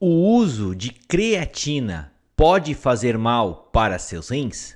O uso de creatina pode fazer mal para seus rins?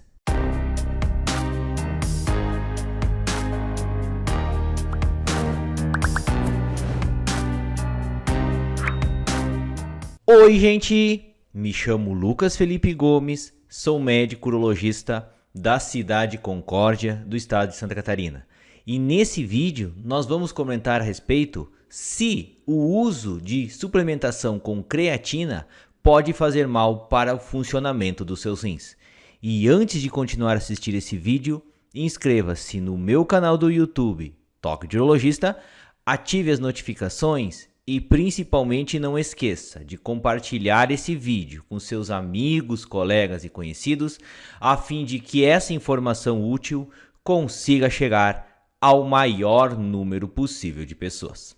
Oi, gente! Me chamo Lucas Felipe Gomes, sou médico urologista da cidade Concórdia, do estado de Santa Catarina. E nesse vídeo nós vamos comentar a respeito se o uso de suplementação com creatina pode fazer mal para o funcionamento dos seus rins. E antes de continuar a assistir esse vídeo, inscreva-se no meu canal do YouTube, Toque de Urologista, ative as notificações e principalmente não esqueça de compartilhar esse vídeo com seus amigos, colegas e conhecidos, a fim de que essa informação útil consiga chegar ao maior número possível de pessoas.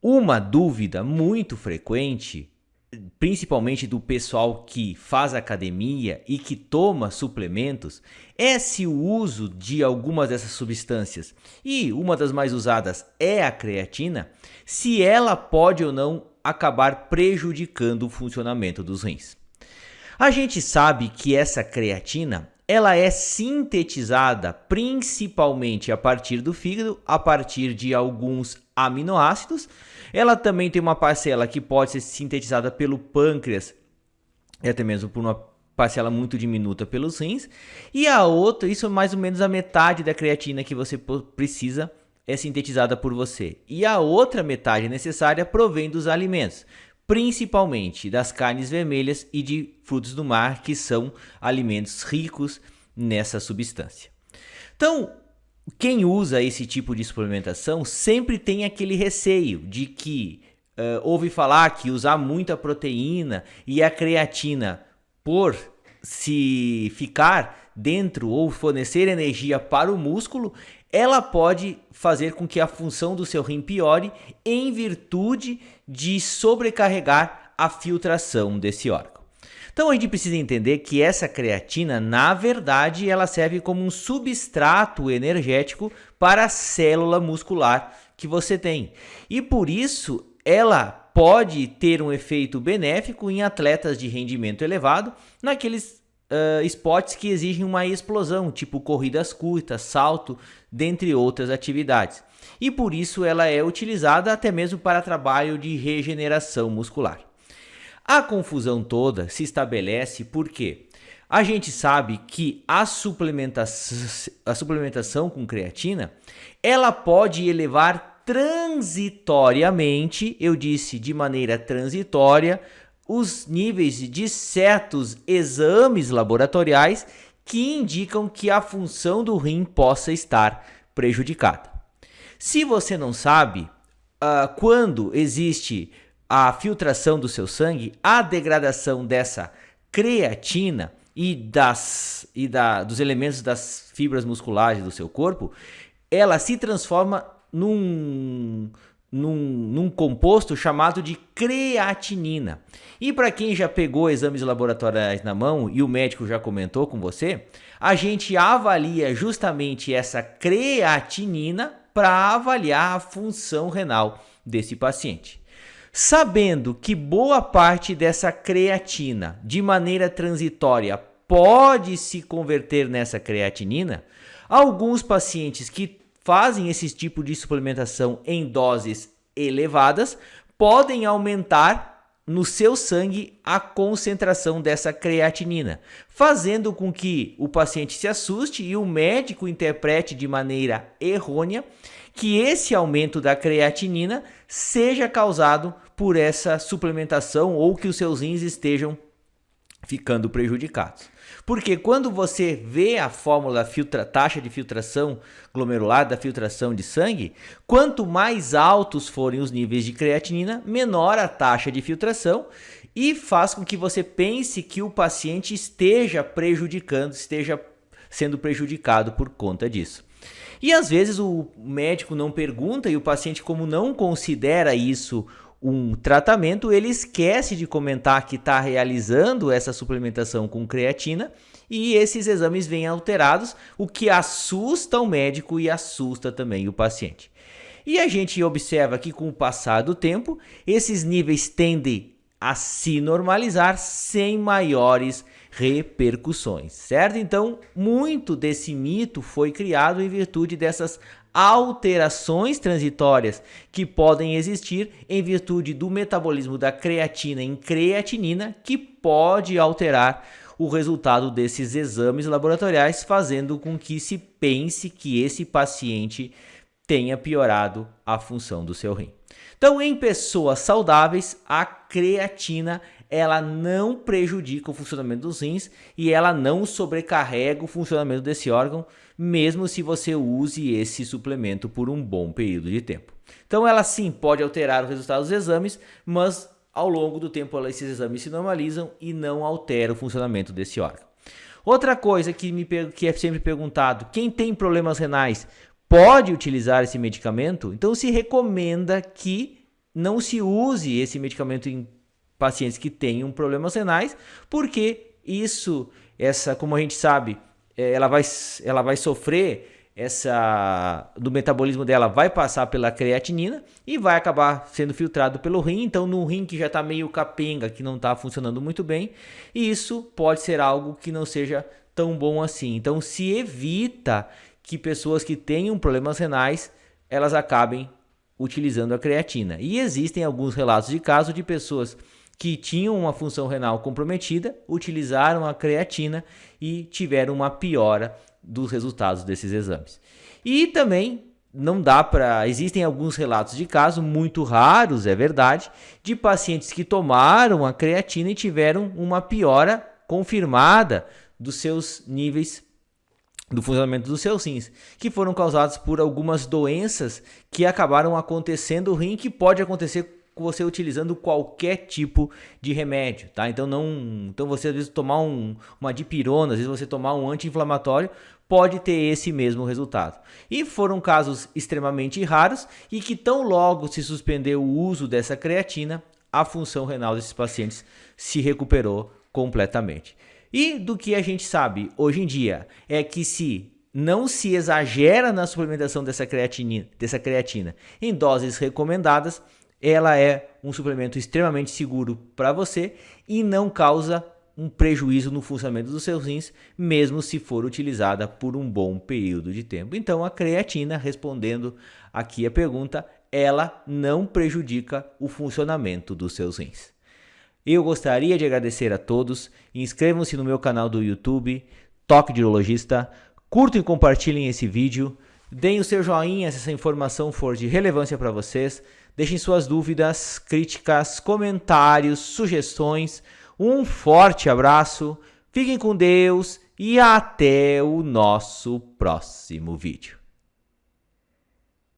Uma dúvida muito frequente, principalmente do pessoal que faz academia e que toma suplementos, é se o uso de algumas dessas substâncias, e uma das mais usadas é a creatina, se ela pode ou não acabar prejudicando o funcionamento dos rins. A gente sabe que essa creatina ela é sintetizada principalmente a partir do fígado, a partir de alguns aminoácidos. Ela também tem uma parcela que pode ser sintetizada pelo pâncreas e até mesmo por uma parcela muito diminuta pelos rins. E a outra, isso é mais ou menos a metade da creatina que você precisa, é sintetizada por você. E a outra metade necessária provém dos alimentos, principalmente das carnes vermelhas e de frutos do mar, que são alimentos ricos nessa substância. Então, quem usa esse tipo de suplementação sempre tem aquele receio de que ouve falar que usar muita proteína e a creatina, por se ficar dentro ou fornecer energia para o músculo, ela pode fazer com que a função do seu rim piore em virtude de sobrecarregar a filtração desse órgão. Então a gente precisa entender que essa creatina, na verdade, ela serve como um substrato energético para a célula muscular que você tem. E por isso ela pode ter um efeito benéfico em atletas de rendimento elevado, naqueles esportes que exigem uma explosão, tipo corridas curtas, salto, dentre outras atividades. E por isso ela é utilizada até mesmo para trabalho de regeneração muscular. A confusão toda se estabelece porque a gente sabe que a suplementação com creatina, ela pode elevar transitoriamente, eu disse de maneira transitória, os níveis de certos exames laboratoriais que indicam que a função do rim possa estar prejudicada. Se você não sabe, quando existe a filtração do seu sangue, a degradação dessa creatina e dos elementos das fibras musculares do seu corpo, ela se transforma num composto chamado de creatinina. E para quem já pegou exames laboratoriais na mão e o médico já comentou com você, a gente avalia justamente essa creatinina para avaliar a função renal desse paciente. Sabendo que boa parte dessa creatina, de maneira transitória, pode se converter nessa creatinina, alguns pacientes que fazem esse tipo de suplementação em doses elevadas podem aumentar no seu sangue a concentração dessa creatinina, fazendo com que o paciente se assuste e o médico interprete de maneira errônea que esse aumento da creatinina seja causado por essa suplementação ou que os seus rins estejam ficando prejudicados. Porque quando você vê a fórmula taxa de filtração glomerular da filtração de sangue, quanto mais altos forem os níveis de creatinina, menor a taxa de filtração e faz com que você pense que o paciente esteja sendo prejudicado por conta disso. E às vezes o médico não pergunta e o paciente, como não considera isso um tratamento, ele esquece de comentar que está realizando essa suplementação com creatina e esses exames vêm alterados, o que assusta o médico e assusta também o paciente. E a gente observa que com o passar do tempo, esses níveis tendem a se normalizar sem maiores repercussões, certo? Então, muito desse mito foi criado em virtude dessas alterações transitórias que podem existir em virtude do metabolismo da creatina em creatinina, que pode alterar o resultado desses exames laboratoriais, fazendo com que se pense que esse paciente tenha piorado a função do seu rim. Então, em pessoas saudáveis, a creatina ela não prejudica o funcionamento dos rins e ela não sobrecarrega o funcionamento desse órgão, mesmo se você use esse suplemento por um bom período de tempo. Então, ela sim pode alterar o resultado dos exames, mas ao longo do tempo esses exames se normalizam e não altera o funcionamento desse órgão. Outra coisa que é sempre perguntado, quem tem problemas renais pode utilizar esse medicamento? Então se recomenda que não se use esse medicamento em pacientes que tenham problemas renais, porque como a gente sabe, ela vai sofrer do metabolismo dela, vai passar pela creatinina e vai acabar sendo filtrado pelo rim. Então no rim que já está meio capenga, que não está funcionando muito bem, e isso pode ser algo que não seja tão bom assim. Então se evita que pessoas que tenham problemas renais, elas acabem utilizando a creatina. E existem alguns relatos de caso de pessoas que tinham uma função renal comprometida, utilizaram a creatina e tiveram uma piora dos resultados desses exames. E também existem alguns relatos de caso, muito raros, é verdade, de pacientes que tomaram a creatina e tiveram uma piora confirmada dos seus níveis do funcionamento dos seus rins, que foram causados por algumas doenças que acabaram acontecendo no rim, que pode acontecer com você utilizando qualquer tipo de remédio, tá? Então você às vezes tomar uma dipirona, às vezes você tomar um anti-inflamatório, pode ter esse mesmo resultado. E foram casos extremamente raros e que tão logo se suspendeu o uso dessa creatina, a função renal desses pacientes se recuperou completamente. E do que a gente sabe hoje em dia é que se não se exagera na suplementação dessa creatina em doses recomendadas, ela é um suplemento extremamente seguro para você e não causa um prejuízo no funcionamento dos seus rins, mesmo se for utilizada por um bom período de tempo. Então a creatina, respondendo aqui a pergunta, ela não prejudica o funcionamento dos seus rins. Eu gostaria de agradecer a todos, inscrevam-se no meu canal do YouTube, Toque de Urologista, curtam e compartilhem esse vídeo, deem o seu joinha se essa informação for de relevância para vocês, deixem suas dúvidas, críticas, comentários, sugestões, um forte abraço, fiquem com Deus e até o nosso próximo vídeo.